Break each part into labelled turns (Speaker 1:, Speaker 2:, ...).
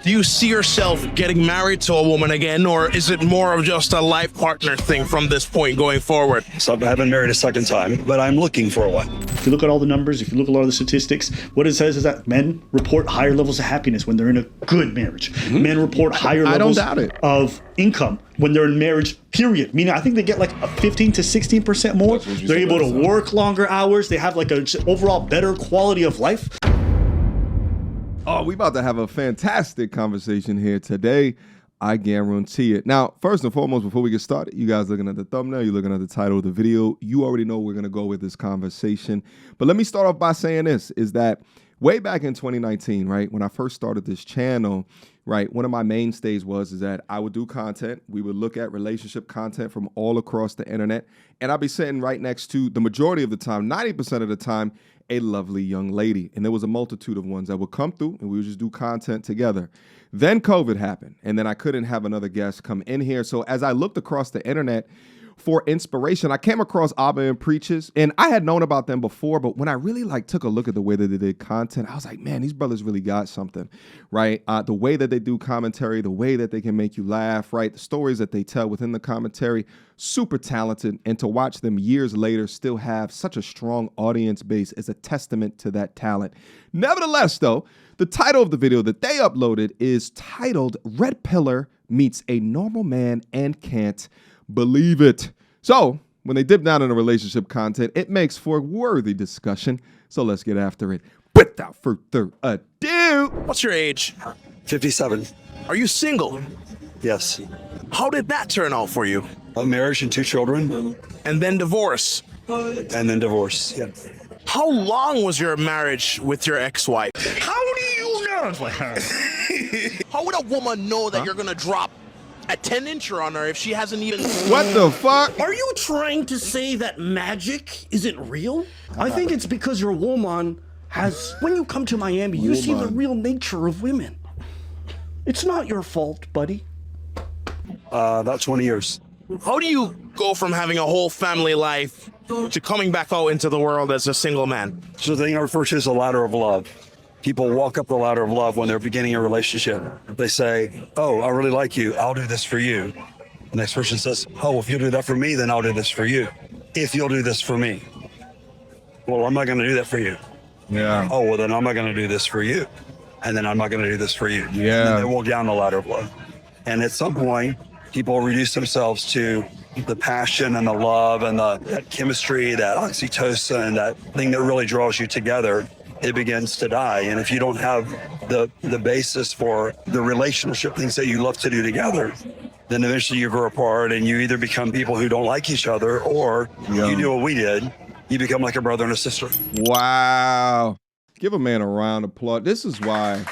Speaker 1: Do you see yourself getting married to a woman again, or is it more of just a life partner thing from this point going forward?
Speaker 2: So I haven't married a second time, but I'm looking for one.
Speaker 3: If you look at all the numbers, if you look at a lot of the statistics, what it says is that men report higher levels of happiness when they're in a good marriage. Mm-hmm. Men report higher levels of income when they're in marriage, period. Meaning, I think they get like a 15 to 16% more. They're able to work longer hours. They have like a overall better quality of life.
Speaker 4: Oh, we about to have a fantastic conversation here today. I guarantee it. Now, first and foremost, before we get started, you guys looking at the thumbnail, you're looking at the title of the video, you already know we're going to go with this conversation. But let me start off by saying this, is that way back in 2019, right, when I first started this channel, right, one of my mainstays is that I would do content. We would look at relationship content from all across the internet. And I'd be sitting right next to, the majority of the time, 90% of the time, a lovely young lady. And there was a multitude of ones that would come through and we would just do content together. Then COVID happened, and then I couldn't have another guest come in here. So as I looked across the internet for inspiration, I came across Abba and Preaches, and I had known about them before, but when I really took a look at the way that they did content, I was like, man, these brothers really got something, right? The way that they do commentary, the way that they can make you laugh, right? The stories that they tell within the commentary, super talented, and to watch them years later still have such a strong audience base is a testament to that talent. Nevertheless, though, the title of the video that they uploaded is titled Red Pillar Meets a Normal Man and Can't Believe It. So when they dip down into relationship content, it makes for worthy discussion. So let's get after it. Without further ado.
Speaker 1: What's your age?
Speaker 2: 57.
Speaker 1: Are you single?
Speaker 2: Yes.
Speaker 1: How did that turn out for you?
Speaker 2: A marriage and 2 children.
Speaker 1: And then divorce?
Speaker 2: And then divorce, yeah.
Speaker 1: How long was your marriage with your ex-wife?
Speaker 3: How do you know?
Speaker 1: How would a woman know that you're gonna drop a 10-incher on her if she hasn't even...
Speaker 4: What the fuck?
Speaker 5: Are you trying to say that magic isn't real? I think it's because your woman has... When you come to Miami, you see the real nature of women. It's not your fault, buddy.
Speaker 2: About 20 years.
Speaker 1: How do you go from having a whole family life to coming back out into the world as a single man?
Speaker 2: So the thing I refer to as a ladder of love. People walk up the ladder of love when they're beginning a relationship. They say, oh, I really like you. I'll do this for you. The next person says, oh, if you'll do that for me, then I'll do this for you. If you'll do this for me. Well, I'm not going to do that for you.
Speaker 4: Yeah.
Speaker 2: Oh, well, then I'm not going to do this for you. And then I'm not going to do this for you.
Speaker 4: Yeah.
Speaker 2: And they walk down the ladder of love. And at some point, people reduce themselves to the passion and the love and that chemistry, that oxytocin, that thing that really draws you together. It begins to die. And if you don't have the basis for the relationship things that you love to do together, then eventually you grow apart and you either become people who don't like each other, or you do what we did. You become like a brother and a sister.
Speaker 4: Wow. Give a man a round of applause. This is why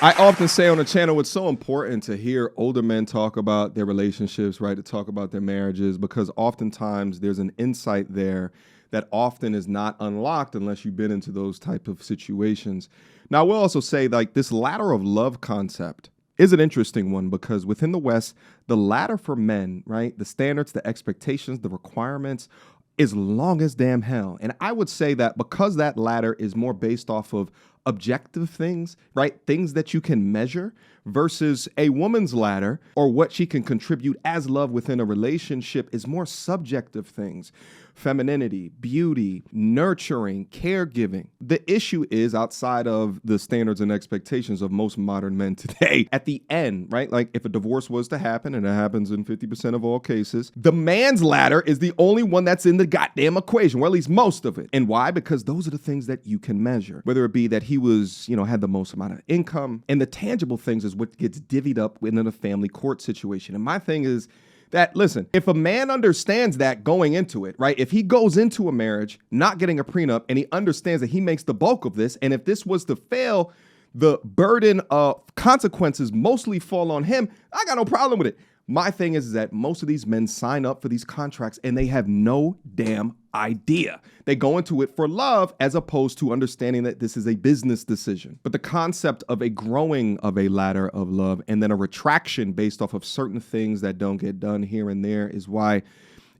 Speaker 4: I often say on the channel, it's so important to hear older men talk about their relationships, right? To talk about their marriages, because oftentimes there's an insight there that often is not unlocked unless you've been into those type of situations. Now, I will also say, this ladder of love concept is an interesting one, because within the West, the ladder for men, right, the standards, the expectations, the requirements is long as damn hell. And I would say that because that ladder is more based off of objective things, right, things that you can measure, versus a woman's ladder, or what she can contribute as love within a relationship, is more subjective things. Femininity, beauty, nurturing, caregiving. The issue is, outside of the standards and expectations of most modern men today, at the end, right? If a divorce was to happen, and it happens in 50% of all cases, the man's ladder is the only one that's in the goddamn equation, or at least most of it. And why? Because those are the things that you can measure. Whether it be that he was, had the most amount of income, and the tangible things is what gets divvied up within a family court situation. And my thing is, that, listen, if a man understands that going into it, right? If he goes into a marriage not getting a prenup, and he understands that he makes the bulk of this, and if this was to fail, the burden of consequences mostly fall on him, I got no problem with it. My thing is that most of these men sign up for these contracts and they have no damn idea. They go into it for love as opposed to understanding that this is a business decision. But the concept of a growing of a ladder of love and then a retraction based off of certain things that don't get done here and there is why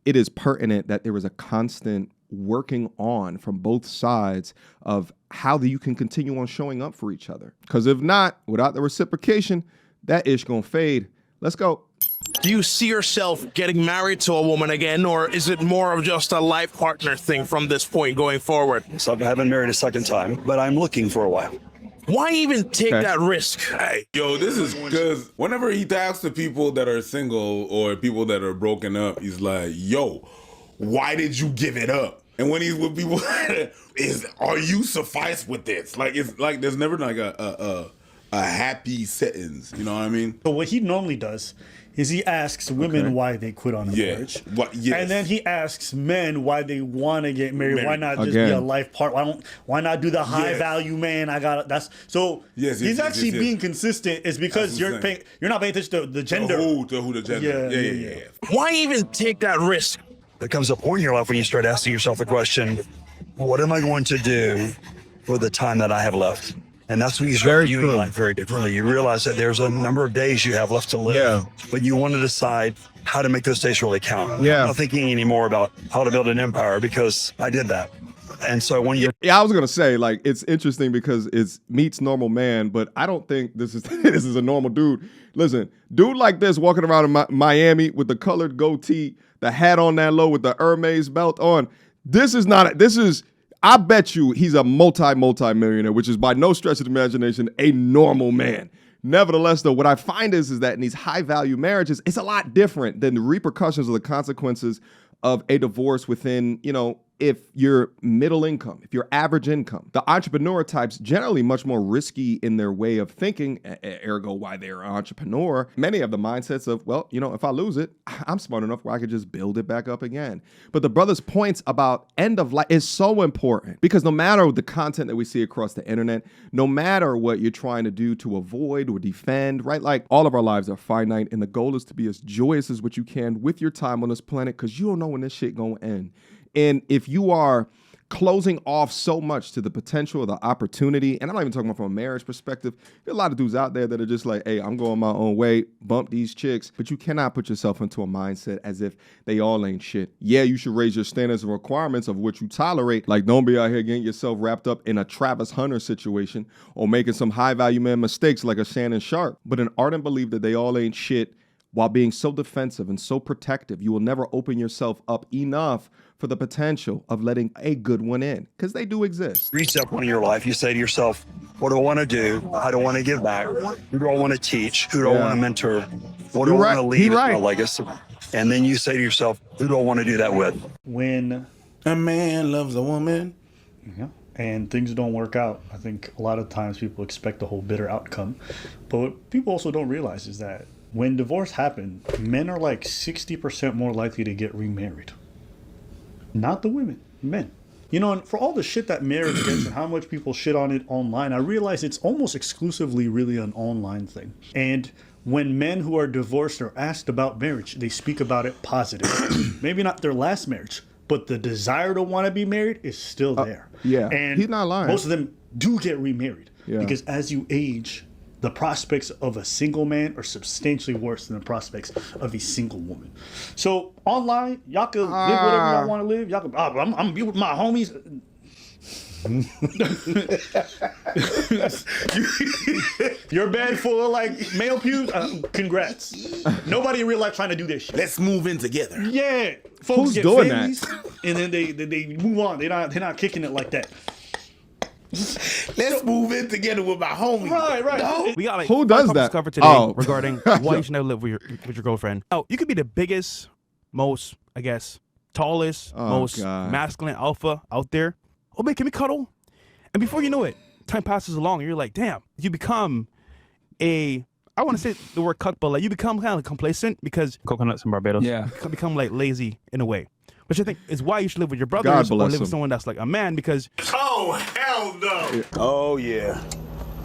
Speaker 4: it is pertinent that there is a constant working on from both sides of how you can continue on showing up for each other. Because if not, without the reciprocation, that ish gonna fade. Let's go.
Speaker 1: Do you see yourself getting married to a woman again, or is it more of just a life partner thing from this point going forward?
Speaker 2: So I haven't married a second time, but I'm looking for a while.
Speaker 1: Why even take that risk?
Speaker 6: Hey, yo, this is because whenever he talks to people that are single or people that are broken up, he's like, yo, why did you give it up? And when he's with people, are you suffice with this? Like, it's like there's never like a happy sentence. You know what I mean?
Speaker 3: So what he normally does is he asks women why they quit on a marriage. And then he asks men why they want to get married. Why not just be a life part? Why not do the high value man? He's actually being consistent. Is because you're not paying attention to the gender.
Speaker 6: To who the gender. Yeah.
Speaker 1: Why even take that risk?
Speaker 2: There comes a point in your life when you start asking yourself the question, what am I going to do for the time that I have left? And that's when you start viewing life very differently. You realize that there's a number of days you have left to live, but you want to decide how to make those days really count.
Speaker 4: Yeah.
Speaker 2: I'm not thinking anymore about how to build an empire because I did that. And so when you...
Speaker 4: Yeah, I was going to say, like, it's interesting because it's meets normal man, but I don't think this is this is a normal dude. Listen, dude like this walking around in Miami with the colored goatee, the hat on that low with the Hermes belt on. I bet you he's a multi-millionaire, which is by no stretch of the imagination a normal man. Nevertheless, though, what I find is that in these high-value marriages, it's a lot different than the repercussions or the consequences of a divorce within, if you're middle income, if you're average income. The entrepreneur types generally much more risky in their way of thinking, ergo why they're an entrepreneur. Many have the mindsets of, well, if I lose it, I'm smart enough where I could just build it back up again. But the brother's points about end of life is so important because no matter the content that we see across the internet, no matter what you're trying to do to avoid or defend, right? Like all of our lives are finite and the goal is to be as joyous as what you can with your time on this planet because you don't know when this shit gonna end. And if you are closing off so much to the potential of the opportunity, and I'm not even talking about from a marriage perspective, there are a lot of dudes out there that are just like, hey, I'm going my own way, bump these chicks, but you cannot put yourself into a mindset as if they all ain't shit. Yeah, you should raise your standards and requirements of what you tolerate. Like, don't be out here getting yourself wrapped up in a Travis Hunter situation or making some high-value man mistakes like a Shannon Sharp. But an ardent belief that they all ain't shit while being so defensive and so protective, you will never open yourself up enough for the potential of letting a good one in, because they do exist.
Speaker 2: Reach that point in your life, you say to yourself, what do I want to do? How do I want to give back? Who do I want to teach? Who do I want to mentor? What do I want to leave as my legacy? And then you say to yourself, who do I want to do that with?
Speaker 3: When
Speaker 6: a man loves a woman,
Speaker 3: and things don't work out, I think a lot of times people expect a whole bitter outcome. But what people also don't realize is that when divorce happens, men are like 60% more likely to get remarried. Not the women, men. And for all the shit that marriage gets and how much people shit on it online, I realize it's almost exclusively really an online thing. And when men who are divorced are asked about marriage, they speak about it positive. Maybe not their last marriage, but the desire to want to be married is still there. And
Speaker 4: he's not lying.
Speaker 3: Most of them do get remarried because as you age, the prospects of a single man are substantially worse than the prospects of a single woman. So online, y'all can live whatever y'all want to live. Y'all can, I'm be with my homies. Your bed full of like male pubes. Congrats. Nobody in real life trying to do this shit.
Speaker 6: Let's move in together.
Speaker 3: Yeah, folks
Speaker 4: Who's
Speaker 3: get
Speaker 4: doing
Speaker 3: families, and then they move on. They're not kicking it like that.
Speaker 6: Let's move in together with my homie.
Speaker 3: Right.
Speaker 6: No?
Speaker 7: We got like
Speaker 4: who does that
Speaker 7: covered today regarding why you should never live with your girlfriend. Oh, you could be the biggest, most, I guess, tallest, most masculine alpha out there. Oh, man, can we cuddle? And before you know it, time passes along and you're like, damn, you become I want to say the word cuck, but like you become kind of complacent because
Speaker 8: coconuts in Barbados.
Speaker 7: Yeah. You become like lazy in a way. Which I think is why you should live with your brothers or live with someone that's like a man because...
Speaker 1: Oh, hell no.
Speaker 6: Oh, yeah.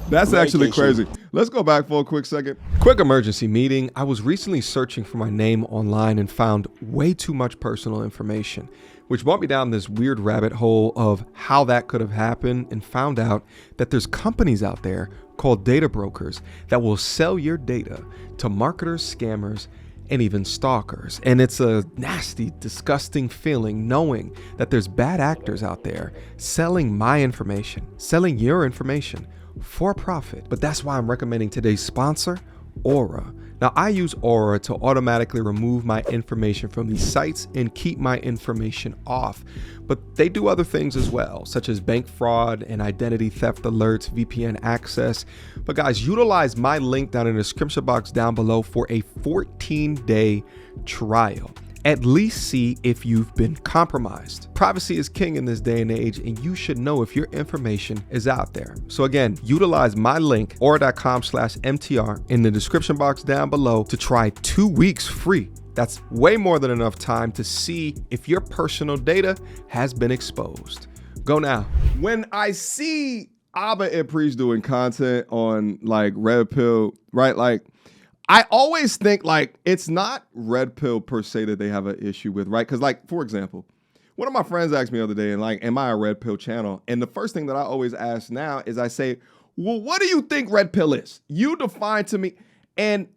Speaker 4: That's actually crazy. Let's go back for a quick second. Quick emergency meeting. I was recently searching for my name online and found way too much personal information, which brought me down this weird rabbit hole of how that could have happened and found out that there's companies out there called data brokers that will sell your data to marketers, scammers, and even stalkers. And it's a nasty, disgusting feeling knowing that there's bad actors out there selling my information, selling your information for profit. But that's why I'm recommending today's sponsor, Aura. Now, I use Aura to automatically remove my information from these sites and keep my information off. But they do other things as well, such as bank fraud and identity theft alerts, VPN access. But guys, utilize my link down in the description box down below for a 14-day trial. At least see if you've been compromised. Privacy is king in this day and age, and you should know if your information is out there. So again, utilize my link, aura.com/MTR, in the description box down below to try 2 weeks free. That's way more than enough time to see if your personal data has been exposed. Go now. When I see Abba and Priest doing content on like Red Pill, right? Like, I always think like it's not Red Pill per se that they have an issue with, right? Because like, for example, one of my friends asked me the other day, and like, am I a Red Pill channel? And the first thing that I always ask now is I say, well, what do you think Red Pill is? You define to me. And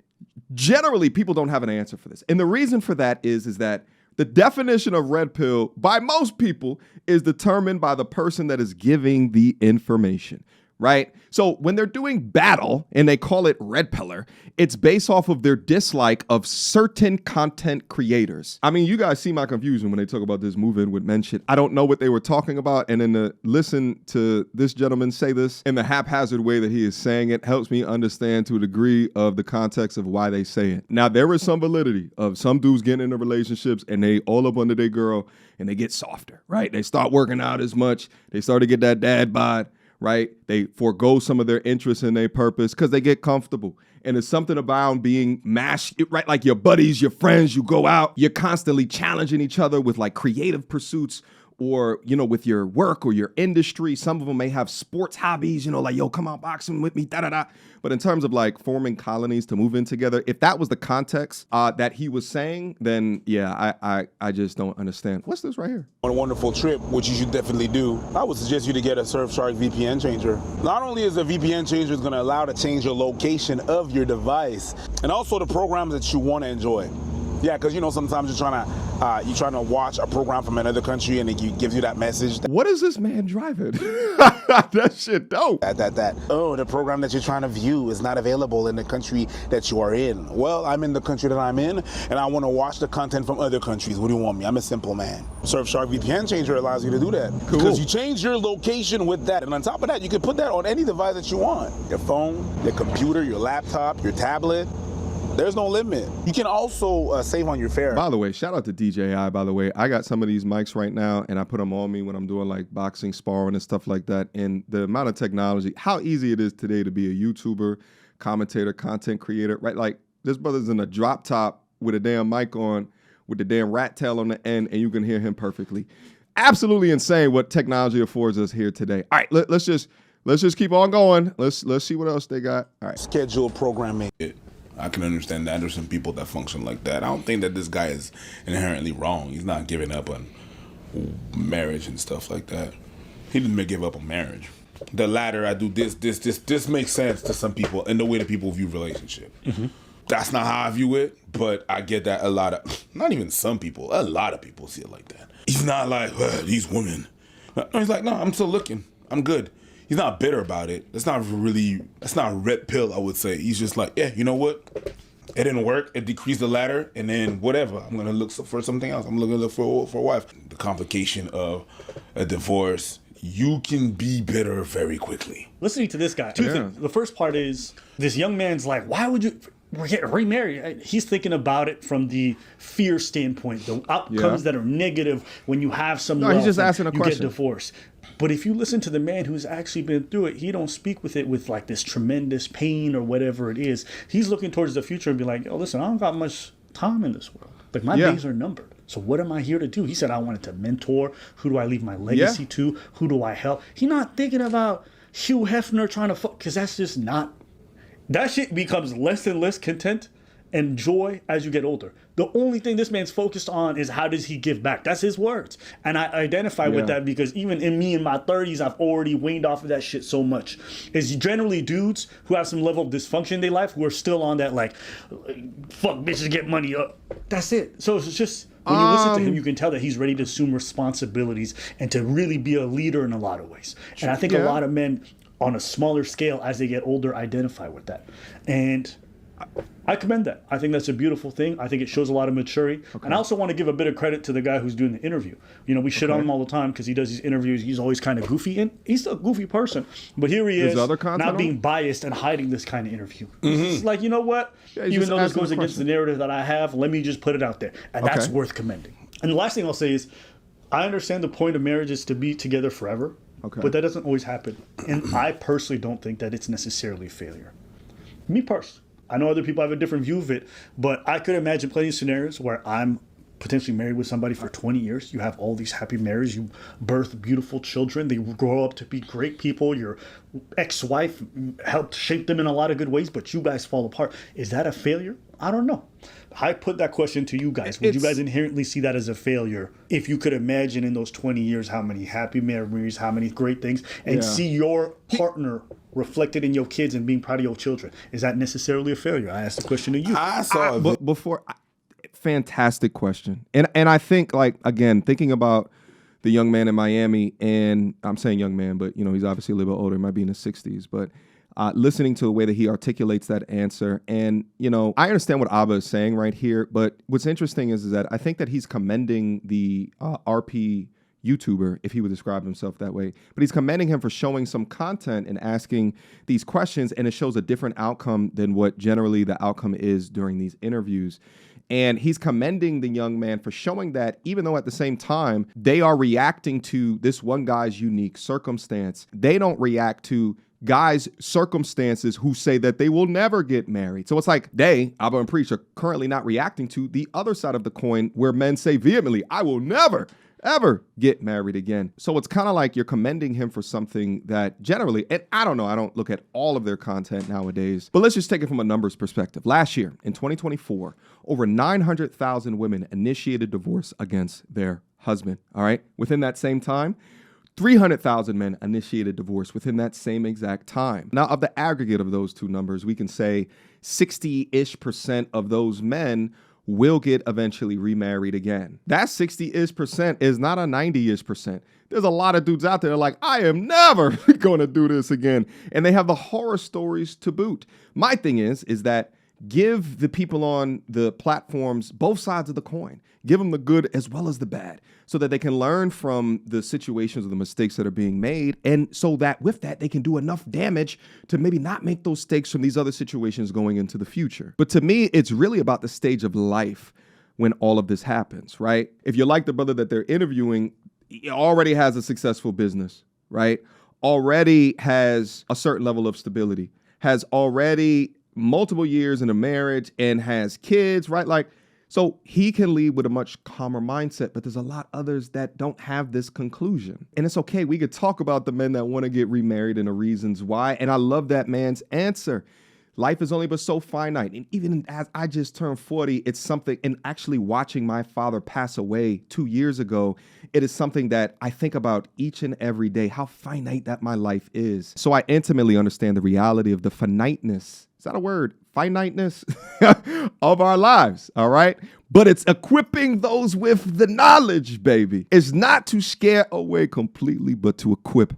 Speaker 4: generally people don't have an answer for this. And the reason for that is that the definition of Red Pill by most people is determined by the person that is giving the information. Right? So when they're doing battle and they call it Red Pillar, it's based off of their dislike of certain content creators. I mean, you guys see my confusion when they talk about this move-in with men shit. I don't know what they were talking about. And then to listen to this gentleman say this in the haphazard way that he is saying it helps me understand to a degree of the context of why they say it. Now, there is some validity of some dudes getting into relationships and they all up under their girl and they get softer, right? They start working out as much. They start to get that dad bod. Right? They forego some of their interests and their purpose because they get comfortable. And it's something about being mashed, right? Like your buddies, your friends, you go out, you're constantly challenging each other with like creative pursuits or, you know, with your work or your industry. Some of them may have sports hobbies, you know, like, yo, come on, boxing with me, da-da-da. But in terms of like forming colonies to move in together, if that was the context that he was saying, then yeah, I just don't understand. What's this right here?
Speaker 8: On a wonderful trip, which you should definitely do, I would suggest you to get a Surfshark VPN changer. Not only is a VPN changer going to allow to change your location of your device, and also the programs that you want to enjoy. Yeah, because you know sometimes you're trying to watch a program from another country and it gives you that message.
Speaker 4: What is this man driving? That shit dope.
Speaker 8: Oh, the program that you're trying to view is not available in the country that you are in. Well, I'm in the country that I'm in, and I want to watch the content from other countries. What do you want me? I'm a simple man. Surfshark VPN changer allows you to do that. Cool. Because you change your location with that, and on top of that, you can put that on any device that you want. Your phone, your computer, your laptop, your tablet. There's no limit. You can also save on your fare.
Speaker 4: By the way, shout out to DJI, by the way. I got some of these mics right now, and I put them on me when I'm doing like boxing, sparring, and stuff like that. And the amount of technology, how easy it is today to be a YouTuber, commentator, content creator, right? Like this brother's in a drop top with a damn mic on, with the damn rat tail on the end, and you can hear him perfectly. Absolutely insane what technology affords us here today. All right, let's just keep on going. Let's see what else they got. All right.
Speaker 8: Schedule programming.
Speaker 6: I can understand that. There's some people that function like that. I don't think that this guy is inherently wrong. He's not giving up on marriage and stuff like that. He didn't give up on marriage. The latter, I do this makes sense to some people in the way that people view relationship. Mm-hmm. That's not how I view it, but I get that not even some people, a lot of people see it like that. He's not like, these women. He's like, no, I'm still looking. I'm good. He's not bitter about it. That's not Red Pill, I would say. He's just like, yeah, you know what? It didn't work. It decreased the ladder, and then whatever. I'm going to look for something else. I'm going to look for a wife. The complication of a divorce, you can be bitter very quickly.
Speaker 3: Listening to this guy, two things. The first part is this young man's like, why would you... We're getting remarried. He's thinking about it from the fear standpoint, the outcomes that are negative when you have some wealth,
Speaker 4: he's just asking a question.
Speaker 3: You get divorced. But if you listen to the man who's actually been through it, he don't speak with it with like this tremendous pain or whatever it is. He's looking towards the future and be like, oh, listen, I don't got much time in this world. Like my days are numbered. So what am I here to do? He said, I wanted to mentor. Who do I leave my legacy to? Who do I help? He's not thinking about Hugh Hefner trying to fuck, because that's just not. That shit becomes less and less content enjoy as you get older. The only thing this man's focused on is how does he give back. That's his words. And I identify with that because even in me in my 30s, I've already weaned off of that shit so much. It's generally dudes who have some level of dysfunction in their life who are still on that like, fuck bitches, get money up. That's it. So it's just, when you listen to him, you can tell that he's ready to assume responsibilities and to really be a leader in a lot of ways. And I think a lot of men on a smaller scale as they get older identify with that. And I commend that. I think that's a beautiful thing. I think it shows a lot of maturity. And I also want to give a bit of credit to the guy who's doing the interview. You know, we shit on him all the time because he does these interviews. He's always kind of goofy, and he's still a goofy person. But here he is, not being biased and hiding this kind of interview. It's like, you know what? Even though this goes against the narrative that I have, let me just put it out there. And that's worth commending. And the last thing I'll say is, I understand the point of marriage is to be together forever. But that doesn't always happen. And I personally don't think that it's necessarily a failure. Me personally. I know other people have a different view of it, but I could imagine plenty of scenarios where I'm potentially married with somebody for 20 years. You have all these happy marriages. You birth beautiful children. They grow up to be great people. Your ex-wife helped shape them in a lot of good ways, but you guys fall apart. Is that a failure? I don't know. I put that question to you guys. Would you guys inherently see that as a failure if you could imagine in those 20 years how many happy memories, how many great things, and see your partner reflected in your kids and being proud of your children? Is that necessarily a failure? I asked the question to you.
Speaker 4: Fantastic question. And I think, like, again, thinking about the young man in Miami, and I'm saying young man, but, you know, he's obviously a little bit older, might be in his 60s, but listening to the way that he articulates that answer. And, you know, I understand what Abba is saying right here, but what's interesting is that I think that he's commending the RP YouTuber, if he would describe himself that way, but he's commending him for showing some content and asking these questions, and it shows a different outcome than what generally the outcome is during these interviews. And he's commending the young man for showing that even though at the same time they are reacting to this one guy's unique circumstance, they don't react to guys' circumstances who say that they will never get married. So it's like Abba and Preach, are currently not reacting to the other side of the coin where men say vehemently, I will never, ever get married again. So it's kind of like you're commending him for something that generally, and I don't know, I don't look at all of their content nowadays, but let's just take it from a numbers perspective. Last year, in 2024, over 900,000 women initiated divorce against their husband, all right? Within that same time, 300,000 men initiated divorce within that same exact time. Now, of the aggregate of those two numbers, we can say 60-ish% of those men will get eventually remarried again. That 60-ish% is not a 90-ish%. There's a lot of dudes out there that are like, I am never going to do this again. And they have the horror stories to boot. My thing is that give the people on the platforms both sides of the coin. Give them the good as well as the bad so that they can learn from the situations or the mistakes that are being made. And so that with that, they can do enough damage to maybe not make those mistakes from these other situations going into the future. But to me, it's really about the stage of life when all of this happens, right? If you're like the brother that they're interviewing, he already has a successful business, right? Already has a certain level of stability, has already multiple years in a marriage and has kids, right? Like, so he can lead with a much calmer mindset, but there's a lot others that don't have this conclusion. And it's okay. We could talk about the men that want to get remarried and the reasons why. And I love that man's answer. Life is only but so finite. And even as I just turned 40, it's something, and actually watching my father pass away 2 years ago, it is something that I think about each and every day, how finite that my life is. So I intimately understand the reality of the finiteness. Is that a word? Finiteness of our lives, all right? But it's equipping those with the knowledge, baby. It's not to scare away completely, but to equip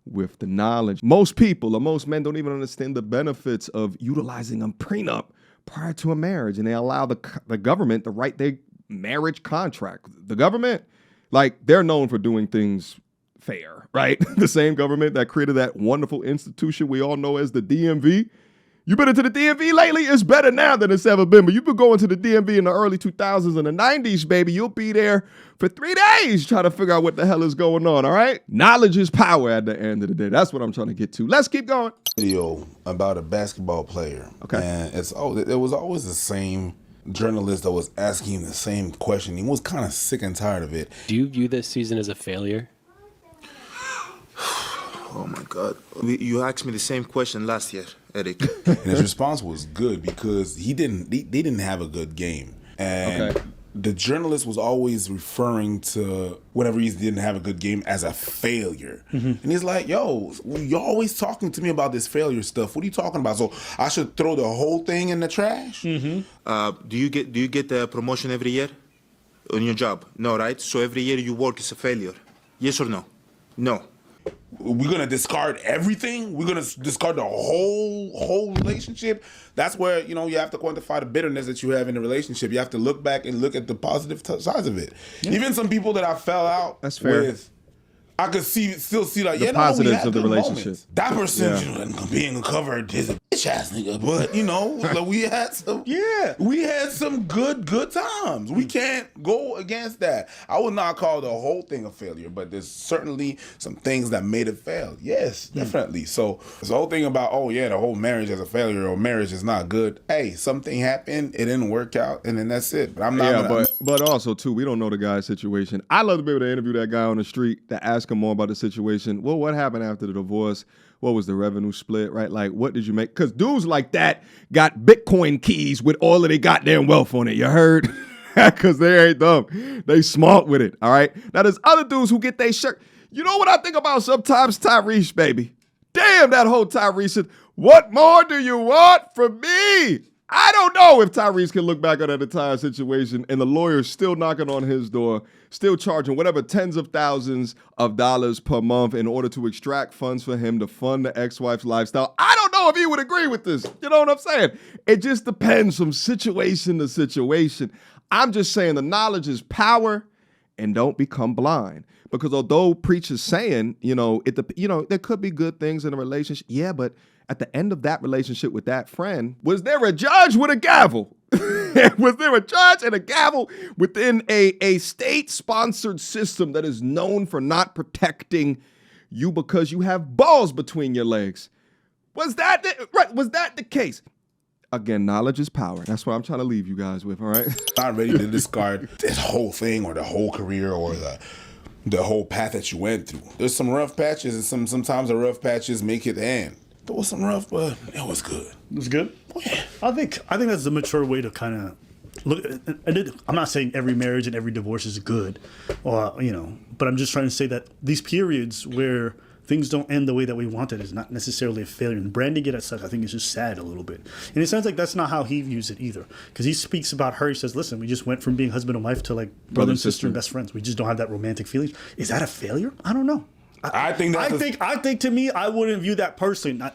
Speaker 4: with the knowledge. Most people or most men don't even understand the benefits of utilizing a prenup prior to a marriage, and they allow the government to write their marriage contract. The government, like, they're known for doing things fair, right? The same government that created that wonderful institution we all know as the DMV. You been into the DMV lately? It's better now than it's ever been. But you've been going to the DMV in the early 2000s and the 90s, baby. You'll be there for 3 days trying to figure out what the hell is going on, all right? Knowledge is power at the end of the day. That's what I'm trying to get to. Let's keep going.
Speaker 6: Video about a basketball player. Okay. And it was always the same journalist that was asking him the same question. He was kind of sick and tired of it.
Speaker 9: Do you view this season as a failure? Oh my God. You asked me the same question last year, Eric.
Speaker 6: And his response was good because they didn't have a good game. And the journalist was always referring to whenever he didn't have a good game as a failure. And he's like, yo, you're always talking to me about this failure stuff. What are you talking about? So I should throw the whole thing in the trash?
Speaker 9: Do you get the promotion every year on your job? No, right? So every year you work is a failure. Yes or no? No.
Speaker 6: We're gonna discard everything. We're gonna discard the whole relationship. That's where you have to quantify the bitterness that you have in the relationship. You have to look back and look at the positive sides of it. Even some people that I fell out with, I could still see like
Speaker 4: the positives of the relationship.
Speaker 6: Moments. That person being covered is a bitch ass nigga, but like we had some good times. We can't go against that. I would not call the whole thing a failure, but there's certainly some things that made it fail. Yes, definitely. So this whole thing about the whole marriage is a failure or marriage is not good. Hey, something happened, it didn't work out, and then that's it. But I'm not.
Speaker 4: But also too, we don't know the guy's situation. I love to be able to interview that guy on the street to ask him more about the situation. Well, what happened after the divorce? What was the revenue split, right? Like, what did you make? Because dudes like that got Bitcoin keys with all of their goddamn wealth on it. You heard? Because they ain't dumb. They smart with it, all right? Now, there's other dudes who get their shirt. You know what I think about sometimes? Tyrese, baby. Damn, that whole Tyrese. What more do you want from me? I don't know if Tyrese can look back on that entire situation and the lawyer's still knocking on his door, still charging whatever tens of thousands of dollars per month in order to extract funds for him to fund the ex-wife's lifestyle. I don't know if he would agree with this. You know what I'm saying? It just depends from situation to situation. I'm just saying the knowledge is power and don't become blind. Because although preachers saying, there could be good things in a relationship. Yeah, but at the end of that relationship with that friend, was there a judge with a gavel? Was there a judge and a gavel within a state-sponsored system that is known for not protecting you because you have balls between your legs? Was that the case? Again, knowledge is power. That's what I'm trying to leave you guys with, all right?
Speaker 6: Not ready to discard this whole thing or the whole career or the whole path that you went through. There's some rough patches, and sometimes the rough patches make it end. There was some rough, but it was good.
Speaker 3: It was good?
Speaker 6: Oh, yeah.
Speaker 3: I think that's the mature way to kind of look. I'm not saying every marriage and every divorce is good, or but I'm just trying to say that these periods where things don't end the way that we wanted is not necessarily a failure. And branding it as such, I think, is just sad a little bit. And it sounds like that's not how he views it either. Because he speaks about her. He says, listen, we just went from being husband and wife to like brother and sister and best friends. We just don't have that romantic feeling. Is that a failure? I don't know. I think to me, I wouldn't view that personally.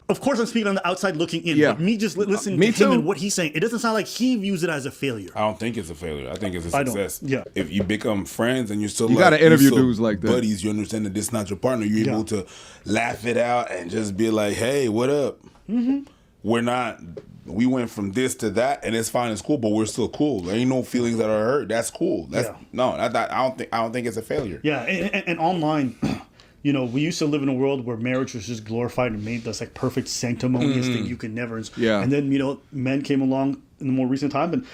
Speaker 3: Of course, I'm speaking on the outside looking in. But me just listening to him and what he's saying, it doesn't sound like he views it as a failure.
Speaker 6: I don't think it's a failure. I think it's a success.
Speaker 3: Yeah.
Speaker 6: If you become friends and you're still
Speaker 4: you got to interview dudes like that.
Speaker 6: Buddies, you understand that this is not your partner. You're able to laugh it out and just be like, hey, what up? We went from this to that, and it's fine, it's cool, but we're still cool. There ain't no feelings that are hurt. That's cool. I don't think it's a failure.
Speaker 3: Yeah, and online, we used to live in a world where marriage was just glorified and made this like perfect sanctimonious thing you can never.
Speaker 4: Yeah.
Speaker 3: And then men came along in the more recent time and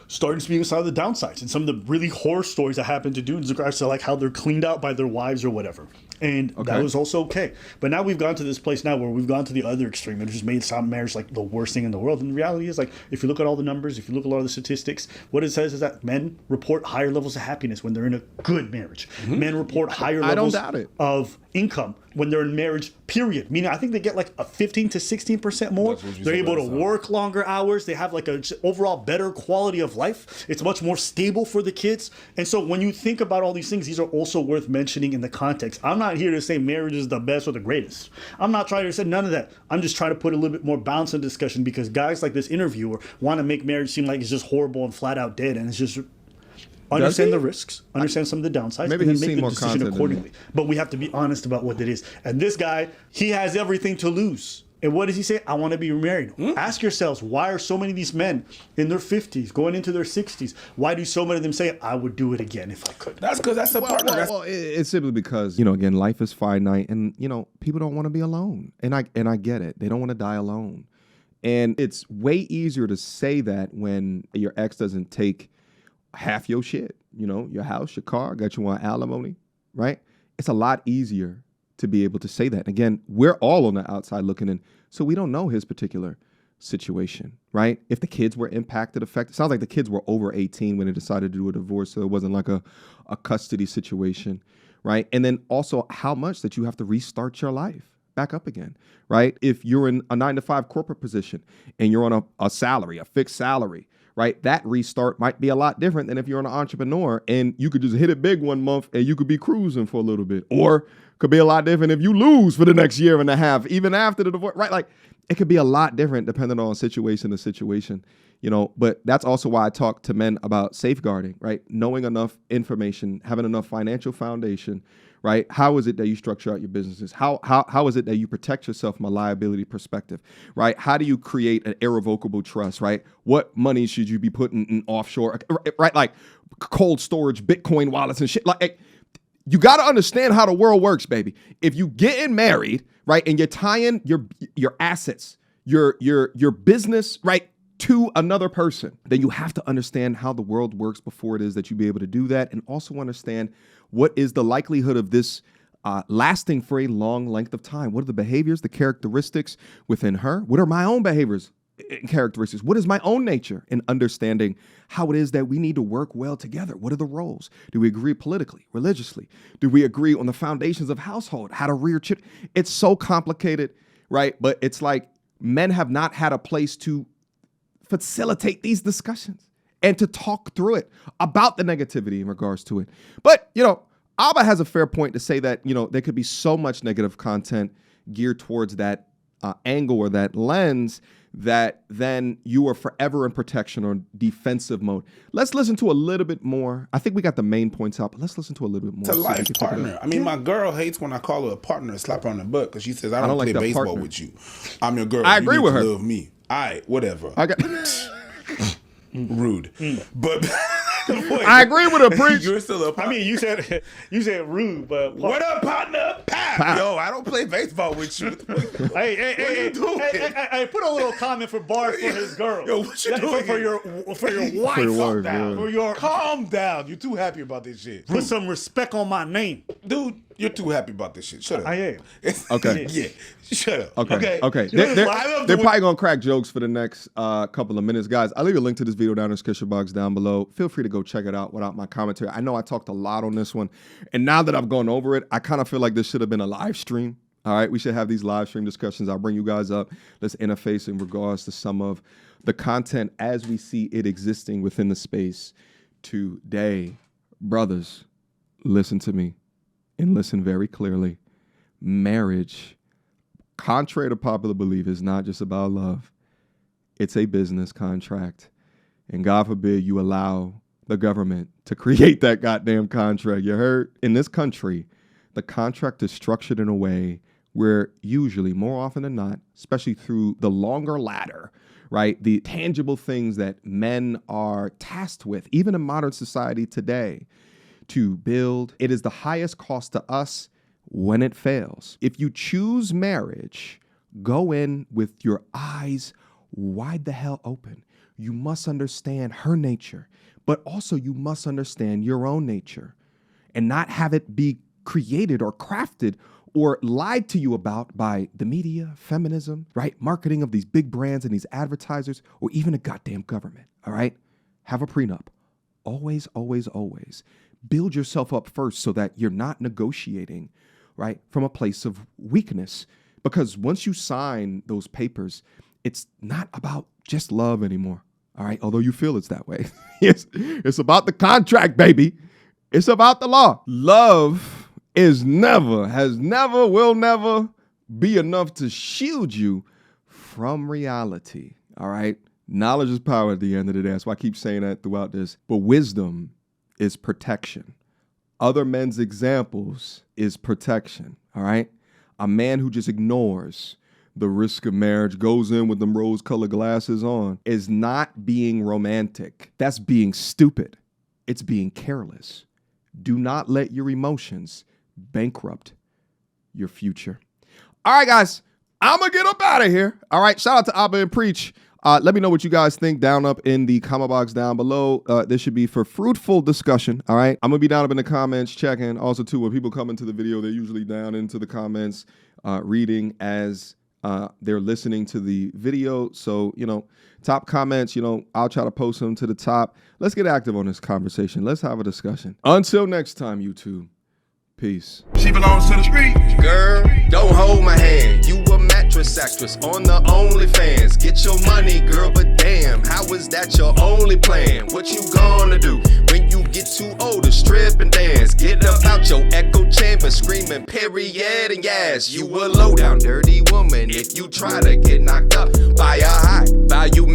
Speaker 3: started speaking aside the downsides and some of the really horror stories that happened to dudes in regards to like how they're cleaned out by their wives or whatever. And that was also okay. But now we've gone to this place now where we've gone to the other extreme and just made marriage like the worst thing in the world. And the reality is, like, if you look at all the numbers, if you look at a lot of the statistics, what it says is that men report higher levels of happiness when they're in a good marriage. Men report higher levels of income when they're in marriage, period. Meaning, I think they get like a 15 to 16% more. They're able to work longer hours. They have like a overall better quality of life. It's much more stable for the kids. And so when you think about all these things, these are also worth mentioning in the context. I'm not here to say marriage is the best or the greatest. I'm not trying to say none of that. I'm just trying to put a little bit more balance in discussion because guys like this interviewer want to make marriage seem like it's just horrible and flat out dead. And it's just understand the risks, understand some of the downsides,
Speaker 4: maybe
Speaker 3: and then
Speaker 4: make
Speaker 3: the decision accordingly. But we have to be honest about what it is. And this guy, he has everything to lose. And what does he say? I want to be remarried. Ask yourselves, why are so many of these men in their 50s, going into their 60s, why do so many of them say, I would do it again if I could?
Speaker 6: That's because that's a partner.
Speaker 4: Well, it's simply because, again, life is finite and, people don't want to be alone. And I get it. They don't want to die alone. And it's way easier to say that when your ex doesn't take half your shit, your house, your car, got you on alimony, right? It's a lot easier to be able to say that. Again, we're all on the outside looking in, so we don't know his particular situation, right? If the kids were affected, it sounds like the kids were over 18 when they decided to do a divorce, so it wasn't like a custody situation, right? And then also how much that you have to restart your life back up again, right? If you're in a 9-to-5 corporate position and you're on a salary, a fixed salary, right? That restart might be a lot different than if you're an entrepreneur and you could just hit it big one month and you could be cruising for a little bit, or could be a lot different if you lose for the next year and a half, even after the divorce, right? Like it could be a lot different depending on situation to situation, you know, but that's also why I talk to men about safeguarding, right? Knowing enough information, having enough financial foundation, right? How is it that you structure out your businesses? How is it that you protect yourself from a liability perspective, right? How do you create an irrevocable trust, right? What money should you be putting in offshore, right? Like cold storage, Bitcoin wallets and shit. Like you got to understand how the world works, baby. If you getting married, right, and you're tying your assets, your business, right, to another person, then you have to understand how the world works before it is that you be able to do that, and also understand what is the likelihood of this lasting for a long length of time. What are the behaviors, the characteristics within her? What are my own behaviors and characteristics? What is my own nature? And understanding how it is that we need to work well together. What are the roles? Do we agree politically, religiously? Do we agree on the foundations of household, how to rear children? It's so complicated, right? But it's like men have not had a place to facilitate these discussions and to talk through it about the negativity in regards to it. But, you know, Abba has a fair point to say that, you know, there could be so much negative content geared towards that angle or that lens that then you are forever in protection or defensive mode. Let's listen to a little bit more. I think we got the main points out, but let's listen to a little bit more.
Speaker 6: It's a life partner. I mean, my girl hates when I call her a partner and slap her on the butt because she says, I don't play like baseball partner with you. I'm your girl.
Speaker 4: I agree with her.
Speaker 6: Love me. All right, whatever.
Speaker 4: I got
Speaker 6: rude. But
Speaker 4: I agree with her, preach.
Speaker 6: You're still a partner.
Speaker 3: I mean, you said rude, but
Speaker 6: what up, partner? Pow. Yo, I don't play baseball with you.
Speaker 3: Hey, put a little comment for Bart for his girl.
Speaker 6: Yo, what you doing
Speaker 3: for your wife?
Speaker 4: Calm down.
Speaker 6: Calm down. You're too happy about this shit.
Speaker 3: Put some respect on my name,
Speaker 6: dude. You're too happy about this shit. Shut up.
Speaker 3: I am.
Speaker 4: Okay.
Speaker 6: Yeah. Shut up.
Speaker 4: Okay. They're probably gonna crack jokes for the next couple of minutes, guys. I'll leave a link to this video down in the description box down below. Feel free to go check it out without my commentary. I know I talked a lot on this one, and now that I've gone over it, I kind of feel like this should have been a live stream. All right, we should have these live stream discussions. I'll bring you guys up. Let's interface in regards to some of the content as we see it existing within the space today. Brothers, listen to me and listen very clearly. Marriage, contrary to popular belief, is not just about love. It's a business contract. And God forbid you allow the government to create that goddamn contract. You heard? In this country, the contract is structured in a way where usually, more often than not, especially through the longer ladder, right, the tangible things that men are tasked with, even in modern society today, to build, it is the highest cost to us when it fails. If you choose marriage, go in with your eyes wide the hell open. You must understand her nature, but also you must understand your own nature and not have it be created or crafted or lied to you about by the media, feminism, right? Marketing of these big brands and these advertisers, or even the goddamn government, all right? Have a prenup. Always, always, always. Build yourself up first so that you're not negotiating, right, from a place of weakness. Because once you sign those papers, it's not about just love anymore, all right? Although you feel it's that way. It's about the contract, baby. It's about the law. Love is never, has never, will never be enough to shield you from reality, all right? Knowledge is power at the end of the day. That's why I keep saying that throughout this. But wisdom is protection. Other men's examples is protection, all right? A man who just ignores the risk of marriage, goes in with them rose-colored glasses on, is not being romantic. That's being stupid. It's being careless. Do not let your emotions bankrupt your future. All right, guys, I'm going to get up out of here. All right, shout out to Abba and Preach. Let me know what you guys think down up in the comment box down below. This should be for fruitful discussion, all right? I'm going to be down up in the comments checking. Also, too, when people come into the video, they're usually down into the comments reading as they're listening to the video. So, top comments, I'll try to post them to the top. Let's get active on this conversation. Let's have a discussion. Until next time, YouTube. Peace.
Speaker 10: She belongs to the street.
Speaker 11: Girl, don't hold my hand. You a mattress actress on the OnlyFans. Get your money, girl, but damn, how is that your only plan? What you gonna do when you get too old to strip and dance? Get up out your echo chamber screaming period and yes. You a low down dirty woman if you try to get knocked up by a high value